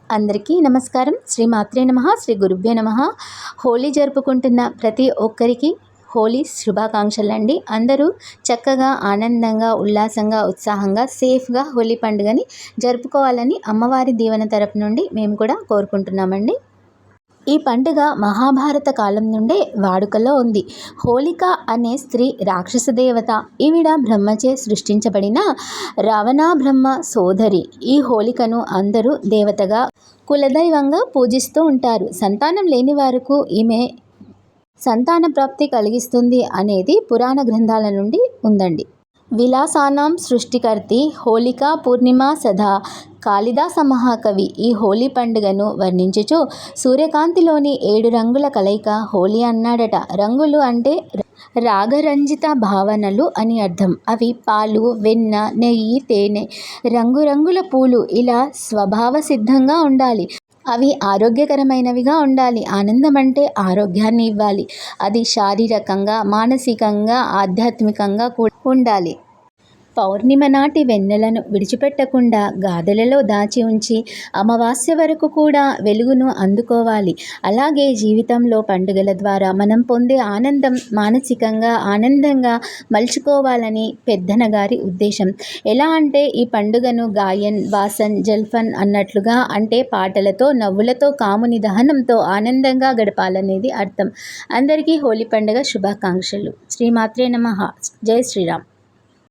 అందరికీ నమస్కారం. శ్రీ మాత్రే నమః. శ్రీ గురుభ్యో నమః. హోలీ జరుపుకుంటున్న ప్రతి ఒక్కరికి హోలీ శుభాకాంక్షలండి. అందరూ చక్కగా ఆనందంగా ఉల్లాసంగా ఉత్సాహంగా సేఫ్గా హోలీ పండుగని జరుపుకోవాలని అమ్మవారి దీవెన తరపు నుండి మేము కూడా కోరుకుంటున్నామండి. ఈ పండుగ మహాభారత కాలం నుండే వాడుకలో ఉంది. హోళిక అనే స్త్రీ రాక్షస దేవత. ఈవిడ బ్రహ్మచే సృష్టించబడిన రావణ బ్రహ్మ సోదరి. ఈ హోళికను అందరూ దేవతగా కులదైవంగా పూజిస్తూ ఉంటారు. సంతానం లేని వారికి ఈమె సంతాన ప్రాప్తి కలిగిస్తుంది అనేది పురాణ గ్రంథాల నుండి ఉందండి. విలాసానాం సృష్టికర్తి హోళికా పూర్ణిమ సదా కాళిదాస మహాకవి ఈ హోలీ పండుగను వర్ణించుచు సూర్యకాంతిలోని 7 రంగుల కలయిక హోలీ అన్నాడట. రంగులు అంటే రాగరంజిత భావనలు అని అర్థం. అవి పాలు, వెన్న, నెయ్యి, తేనె, రంగురంగుల పూలు ఇలా స్వభావ సిద్ధంగా ఉండాలి. అవి ఆరోగ్యకరమైనవిగా ఉండాలి. ఆనందం అంటే ఆరోగ్యాన్ని ఇవ్వాలి. అది శారీరకంగా, మానసికంగా, ఆధ్యాత్మికంగా కూడా ఉండాలి. పౌర్ణిమ నాటి వెన్నెలను విడిచిపెట్టకుండా గాథలలో దాచి ఉంచి అమావాస్య వరకు కూడా వెలుగును అందుకోవాలి. అలాగే జీవితంలో పండుగల ద్వారా మనం పొందే ఆనందం మానసికంగా ఆనందంగా మలుచుకోవాలని పెద్దన గారి ఉద్దేశం. ఎలా అంటే ఈ పండుగను గాయన్, వాసన్, జల్ఫన్ అన్నట్లుగా అంటే పాటలతో, నవ్వులతో, కాముని దహనంతో ఆనందంగా గడపాలనేది అర్థం. అందరికీ హోలీ పండుగ శుభాకాంక్షలు. శ్రీమాత్రే నమః. జై శ్రీరామ్.